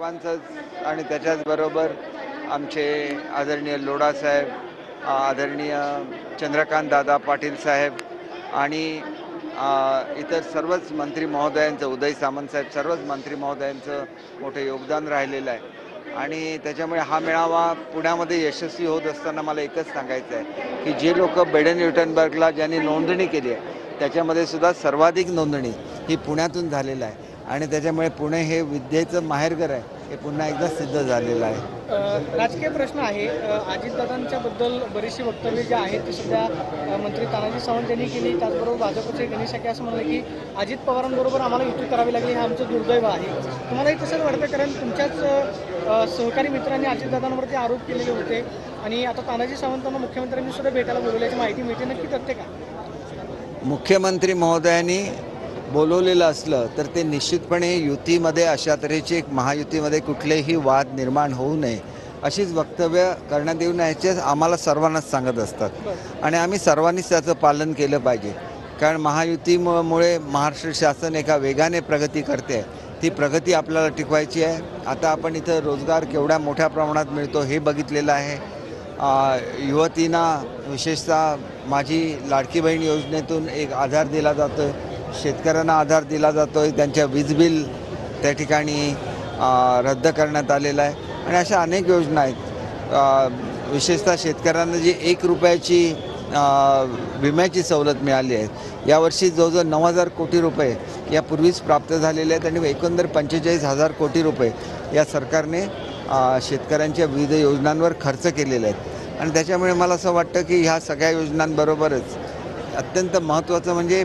सर्वांचंच आणि त्याच्याचबरोबर आमचे आदरणीय लोढा साहेब, आदरणीय चंद्रकांत दादा पाटील साहेब आणि इतर सर्वच मंत्री महोदयांचं, उदय सामंत साहेब, सर्वच मंत्री महोदयांचं मोठं योगदान राहिलेलं आहे. आणि त्याच्यामुळे हा मेळावा पुण्यामध्ये यशस्वी होत असताना मला एकच सांगायचं आहे की जे लोक बेडन न्यूटनबर्गला ज्यांनी नोंदणी केली आहे त्याच्यामध्ये सुद्धा सर्वाधिक नोंदणी ही पुण्यातून झालेलं आहे आणि त्याच्यामुळे पुणे हे विद्येचं माहेरघर आहे हे पुन्हा एकदा सिद्ध झालेलं आहे. राजकीय प्रश्न आहे. अजितदादांच्या बद्दल बरीचशी वक्तव्य जे आहेत ते सध्या मंत्री तानाजी सावंत यांनी केली. त्याचबरोबर भाजपचे गणेश शाखे असं म्हणलं की अजित पवारांबरोबर आम्हाला युती करावी लागली, हे आमचं दुर्दैव आहे. तुम्हालाही तसंच वाटतं? कारण तुमच्याच सहकारी मित्रांनी अजितदादांवरती आरोप केलेले होते आणि आता तानाजी सावंतांना मुख्यमंत्र्यांनी सुद्धा भेटायला बोलवल्याची माहिती मिळते. नक्की तथ्य काय? मुख्यमंत्री महोदयांनी बोलवलेलं असलं तर ते निश्चितपणे युतीमध्ये अशा तऱ्हेची एक महायुतीमध्ये कुठलेही वाद निर्माण होऊ नये अशीच वक्तव्य करण्यात येऊ नये आम्हाला सर्वांनाच सांगत असतात आणि आम्ही सर्वांनीच त्याचं पालन केलं पाहिजे. कारण महायुतीमुळे महाराष्ट्र शासन एका वेगाने प्रगती करते आहे. ती प्रगती आपल्याला टिकवायची आहे. आता आपण इथं रोजगार केवढ्या मोठ्या प्रमाणात मिळतो हे बघितलेलं आहे. युवतींना विशेषतः माझी लाडकी बहीण योजनेतून एक आधार दिला जातो आहे. शेतकऱ्यांना आधार दिला जातो आहे. त्यांच्या वीज बिल त्या ठिकाणी रद्द करण्यात आलेलं आहे आणि अशा अनेक योजना आहेत. विशेषतः शेतकऱ्यांना जी 1 रुपयाची विम्याची सवलत मिळाली आहे. यावर्षी जवळजवळ 9,000 कोटी रुपये यापूर्वीच प्राप्त झालेले आहेत आणि एकंदर 45,000 कोटी रुपये या सरकारने शेतकऱ्यांच्या विविध योजनांवर खर्च केलेले आहेत आणि त्याच्यामुळे मला असं वाटतं की ह्या सगळ्या योजनांबरोबरच अत्यंत महत्त्वाचं म्हणजे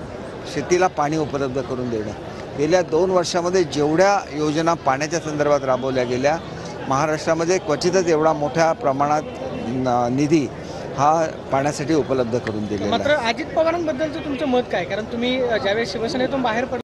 शेतीला पाणी उपलब्ध करून देणं. गेल्या 2 वर्षामध्ये जेवढ्या योजना पाण्याच्या संदर्भात राबवल्या गेल्या महाराष्ट्रामध्ये क्वचितच एवढा मोठ्या प्रमाणात निधी हा पाण्यासाठी उपलब्ध करून दिलेला आहे. मात्र अजित पवारांबद्दलचं तुमचं मत काय? कारण तुम्ही ज्यावेळेस शिवसेनेतून बाहेर पडला